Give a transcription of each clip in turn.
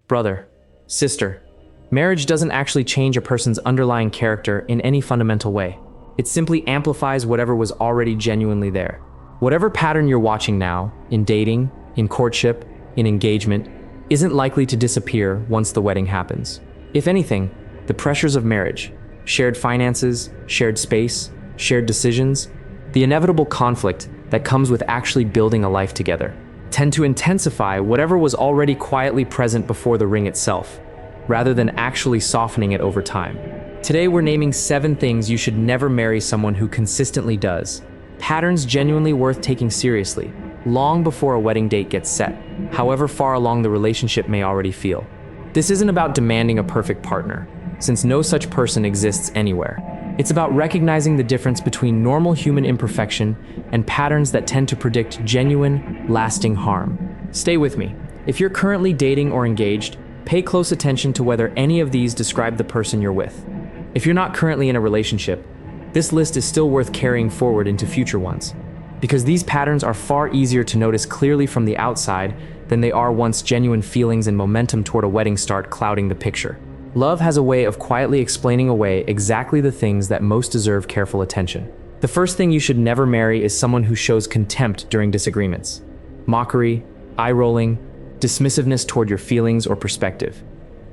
Brother, sister, marriage doesn't actually change a person's underlying character in any fundamental way. It simply amplifies whatever was already genuinely there. Whatever pattern you're watching now, in dating, in courtship, in engagement, isn't likely to disappear once the wedding happens. If anything, the pressures of marriage, shared finances, shared space, shared decisions, the inevitable conflict that comes with actually building a life together, tend to intensify whatever was already quietly present before the ring itself, rather than actually softening it over time. Today we're naming 7 things you should never marry someone who consistently does. Patterns genuinely worth taking seriously, long before a wedding date gets set, however far along the relationship may already feel. This isn't about demanding a perfect partner, since no such person exists anywhere. It's about recognizing the difference between normal human imperfection and patterns that tend to predict genuine, lasting harm. Stay with me. If you're currently dating or engaged, pay close attention to whether any of these describe the person you're with. If you're not currently in a relationship, this list is still worth carrying forward into future ones, because these patterns are far easier to notice clearly from the outside than they are once genuine feelings and momentum toward a wedding start clouding the picture. Love has a way of quietly explaining away exactly the things that most deserve careful attention. The first thing you should never marry is someone who shows contempt during disagreements. Mockery, eye-rolling, dismissiveness toward your feelings or perspective.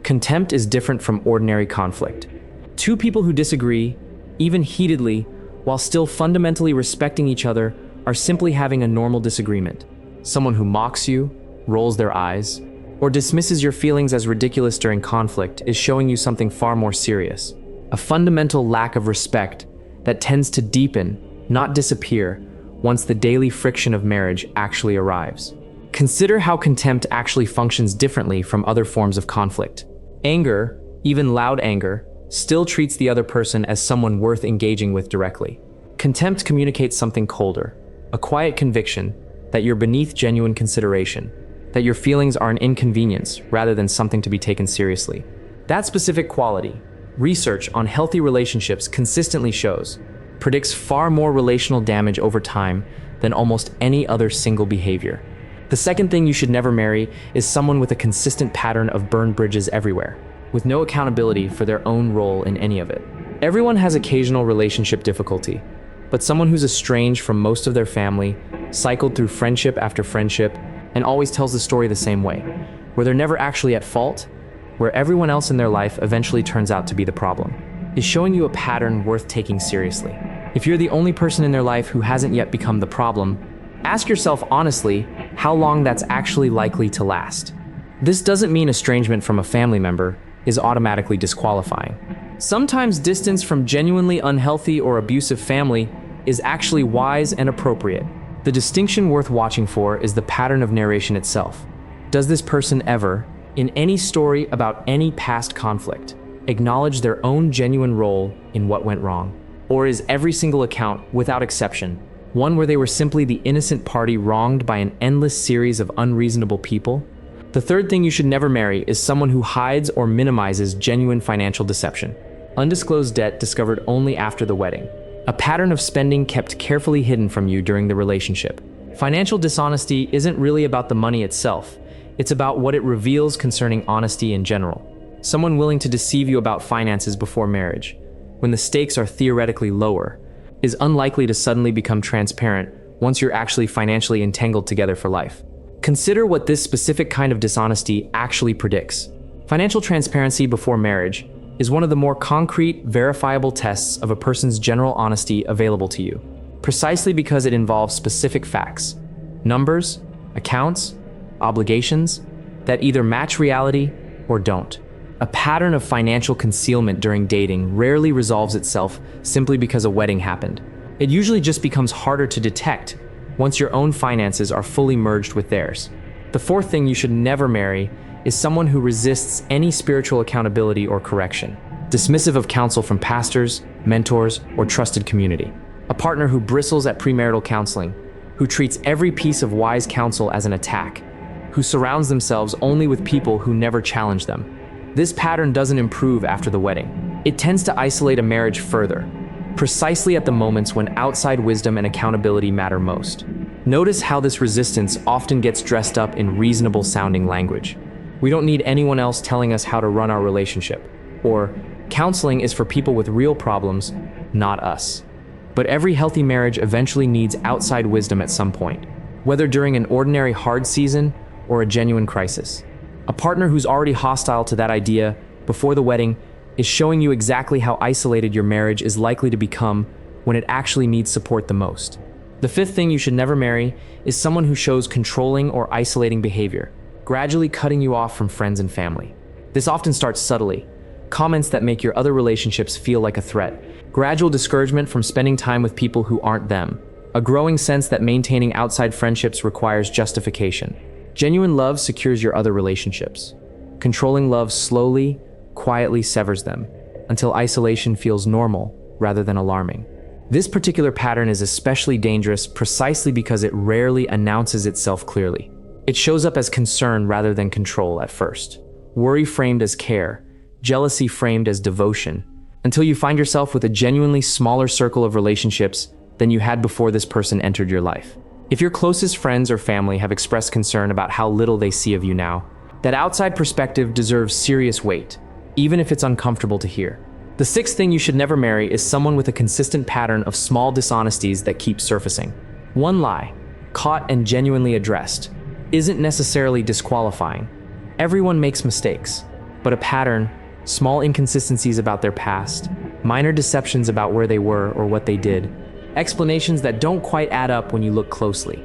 Contempt is different from ordinary conflict. Two people who disagree, even heatedly, while still fundamentally respecting each other, are simply having a normal disagreement. Someone who mocks you, rolls their eyes, or dismisses your feelings as ridiculous during conflict is showing you something far more serious. A fundamental lack of respect that tends to deepen, not disappear, once the daily friction of marriage actually arrives. Consider how contempt actually functions differently from other forms of conflict. Anger, even loud anger, still treats the other person as someone worth engaging with directly. Contempt communicates something colder, a quiet conviction that you're beneath genuine consideration, that your feelings are an inconvenience rather than something to be taken seriously. That specific quality, research on healthy relationships consistently shows, predicts far more relational damage over time than almost any other single behavior. The second thing you should never marry is someone with a consistent pattern of burned bridges everywhere, with no accountability for their own role in any of it. Everyone has occasional relationship difficulty, but someone who's estranged from most of their family, cycled through friendship after friendship, and always tells the story the same way, where they're never actually at fault, where everyone else in their life eventually turns out to be the problem, is showing you a pattern worth taking seriously. If you're the only person in their life who hasn't yet become the problem, ask yourself honestly how long that's actually likely to last. This doesn't mean estrangement from a family member is automatically disqualifying. Sometimes distance from genuinely unhealthy or abusive family is actually wise and appropriate. The distinction worth watching for is the pattern of narration itself. Does this person ever, in any story about any past conflict, acknowledge their own genuine role in what went wrong? Or is every single account, without exception, one where they were simply the innocent party wronged by an endless series of unreasonable people? The third thing you should never marry is someone who hides or minimizes genuine financial deception. Undisclosed debt discovered only after the wedding. A pattern of spending kept carefully hidden from you during the relationship. Financial dishonesty isn't really about the money itself. It's about what it reveals concerning honesty in general. Someone willing to deceive you about finances before marriage, when the stakes are theoretically lower, is unlikely to suddenly become transparent once you're actually financially entangled together for life. Consider what this specific kind of dishonesty actually predicts. Financial transparency before marriage is one of the more concrete, verifiable tests of a person's general honesty available to you, precisely because it involves specific facts, numbers, accounts, obligations, that either match reality or don't. A pattern of financial concealment during dating rarely resolves itself simply because a wedding happened. It usually just becomes harder to detect once your own finances are fully merged with theirs. The fourth thing you should never marry is someone who resists any spiritual accountability or correction, dismissive of counsel from pastors, mentors, or trusted community. A partner who bristles at premarital counseling, who treats every piece of wise counsel as an attack, who surrounds themselves only with people who never challenge them. This pattern doesn't improve after the wedding. It tends to isolate a marriage further, precisely at the moments when outside wisdom and accountability matter most. Notice how this resistance often gets dressed up in reasonable-sounding language. We don't need anyone else telling us how to run our relationship. Or, counseling is for people with real problems, not us. But every healthy marriage eventually needs outside wisdom at some point, whether during an ordinary hard season or a genuine crisis. A partner who's already hostile to that idea before the wedding is showing you exactly how isolated your marriage is likely to become when it actually needs support the most. The fifth thing you should never marry is someone who shows controlling or isolating behavior, gradually cutting you off from friends and family. This often starts subtly. Comments that make your other relationships feel like a threat, gradual discouragement from spending time with people who aren't them, a growing sense that maintaining outside friendships requires justification. Genuine love secures your other relationships. Controlling love slowly, quietly severs them, until isolation feels normal rather than alarming. This particular pattern is especially dangerous precisely because it rarely announces itself clearly. It shows up as concern rather than control at first, worry framed as care, jealousy framed as devotion, until you find yourself with a genuinely smaller circle of relationships than you had before this person entered your life. If your closest friends or family have expressed concern about how little they see of you now, that outside perspective deserves serious weight, even if it's uncomfortable to hear. The sixth thing you should never marry is someone with a consistent pattern of small dishonesties that keep surfacing. One lie, caught and genuinely addressed, isn't necessarily disqualifying. Everyone makes mistakes, but a pattern, small inconsistencies about their past, minor deceptions about where they were or what they did, explanations that don't quite add up when you look closely,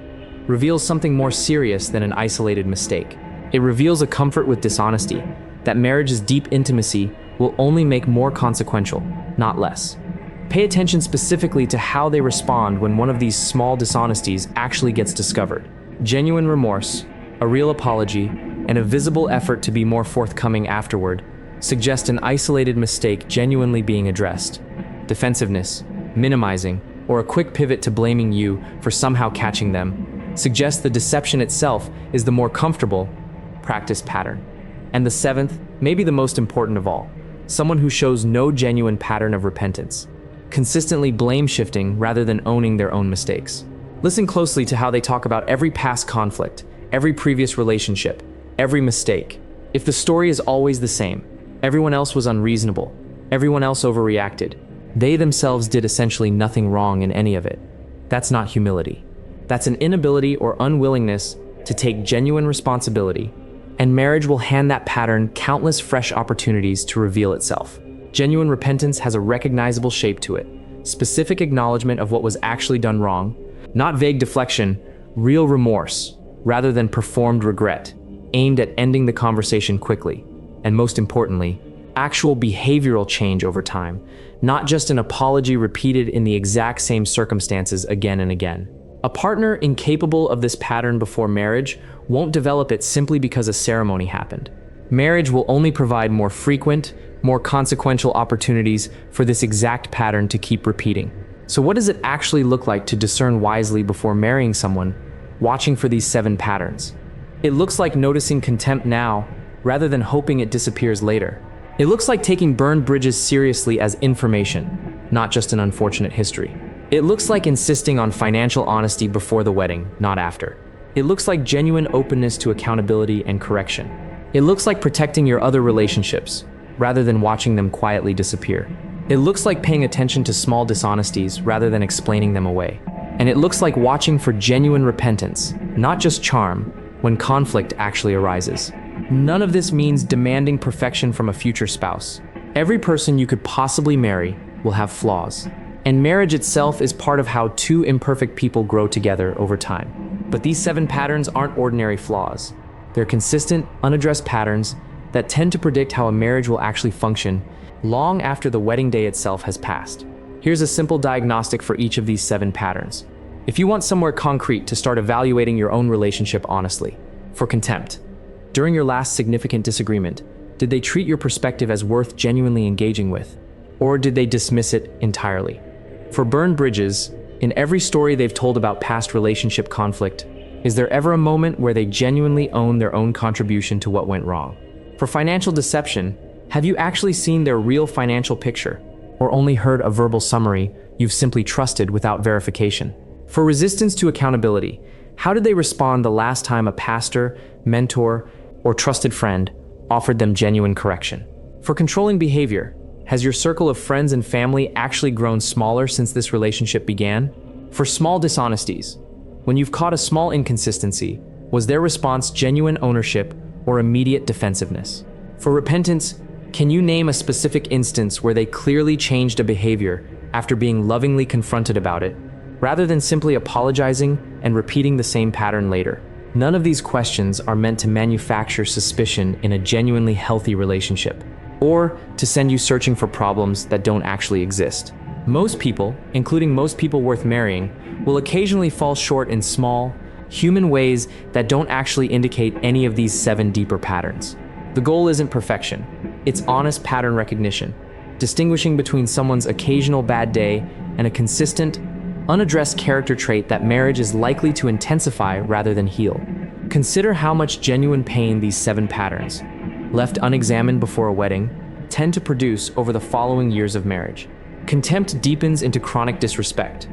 reveals something more serious than an isolated mistake. It reveals a comfort with dishonesty, that marriage's deep intimacy will only make more consequential, not less. Pay attention specifically to how they respond when one of these small dishonesties actually gets discovered. Genuine remorse, a real apology, and a visible effort to be more forthcoming afterward suggest an isolated mistake genuinely being addressed. Defensiveness, minimizing, or a quick pivot to blaming you for somehow catching them suggests the deception itself is the more comfortable, practiced pattern. And the seventh, maybe the most important of all, someone who shows no genuine pattern of repentance, consistently blame-shifting rather than owning their own mistakes. Listen closely to how they talk about every past conflict, every previous relationship, every mistake. If the story is always the same, everyone else was unreasonable, everyone else overreacted, they themselves did essentially nothing wrong in any of it. That's not humility. That's an inability or unwillingness to take genuine responsibility, and marriage will hand that pattern countless fresh opportunities to reveal itself. Genuine repentance has a recognizable shape to it, specific acknowledgement of what was actually done wrong, not vague deflection, real remorse, rather than performed regret, aimed at ending the conversation quickly, and most importantly, actual behavioral change over time, not just an apology repeated in the exact same circumstances again and again. A partner incapable of this pattern before marriage won't develop it simply because a ceremony happened. Marriage will only provide more frequent, more consequential opportunities for this exact pattern to keep repeating. So what does it actually look like to discern wisely before marrying someone, watching for these 7 patterns? It looks like noticing contempt now, rather than hoping it disappears later. It looks like taking burned bridges seriously as information, not just an unfortunate history. It looks like insisting on financial honesty before the wedding, not after. It looks like genuine openness to accountability and correction. It looks like protecting your other relationships, rather than watching them quietly disappear. It looks like paying attention to small dishonesties rather than explaining them away. And it looks like watching for genuine repentance, not just charm, when conflict actually arises. None of this means demanding perfection from a future spouse. Every person you could possibly marry will have flaws. And marriage itself is part of how 2 imperfect people grow together over time. But these 7 patterns aren't ordinary flaws. They're consistent, unaddressed patterns that tend to predict how a marriage will actually function long after the wedding day itself has passed. Here's a simple diagnostic for each of these 7 patterns. If you want somewhere concrete to start evaluating your own relationship honestly. For contempt. During your last significant disagreement, did they treat your perspective as worth genuinely engaging with? Or did they dismiss it entirely? For burned bridges, in every story they've told about past relationship conflict, is there ever a moment where they genuinely own their own contribution to what went wrong? For financial deception, have you actually seen their real financial picture, or only heard a verbal summary you've simply trusted without verification? For resistance to accountability, how did they respond the last time a pastor, mentor, or trusted friend offered them genuine correction. For controlling behavior, has your circle of friends and family actually grown smaller since this relationship began? For small dishonesties, when you've caught a small inconsistency, was their response genuine ownership or immediate defensiveness? For repentance, can you name a specific instance where they clearly changed a behavior after being lovingly confronted about it, rather than simply apologizing and repeating the same pattern later? None of these questions are meant to manufacture suspicion in a genuinely healthy relationship, or to send you searching for problems that don't actually exist. Most people, including most people worth marrying, will occasionally fall short in small, human ways that don't actually indicate any of these 7 deeper patterns. The goal isn't perfection, it's honest pattern recognition, distinguishing between someone's occasional bad day and a consistent, unaddressed character trait that marriage is likely to intensify rather than heal. Consider how much genuine pain these 7 patterns, left unexamined before a wedding, tend to produce over the following years of marriage. Contempt deepens into chronic disrespect.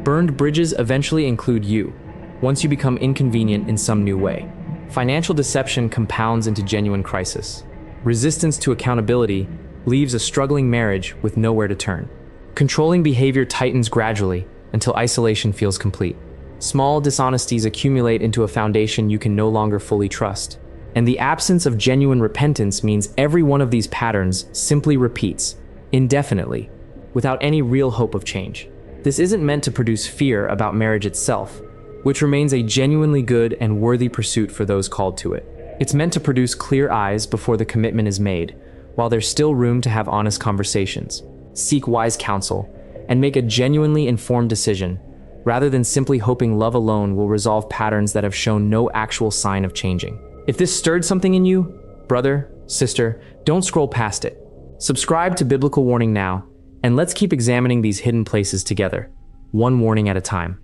Burned bridges eventually include you, once you become inconvenient in some new way. Financial deception compounds into genuine crisis. Resistance to accountability leaves a struggling marriage with nowhere to turn. Controlling behavior tightens gradually until isolation feels complete. Small dishonesties accumulate into a foundation you can no longer fully trust. And the absence of genuine repentance means every one of these patterns simply repeats, indefinitely, without any real hope of change. This isn't meant to produce fear about marriage itself, which remains a genuinely good and worthy pursuit for those called to it. It's meant to produce clear eyes before the commitment is made, while there's still room to have honest conversations, seek wise counsel, and make a genuinely informed decision, rather than simply hoping love alone will resolve patterns that have shown no actual sign of changing. If this stirred something in you, brother, sister, don't scroll past it. Subscribe to Biblical Warning now, and let's keep examining these hidden places together, one warning at a time.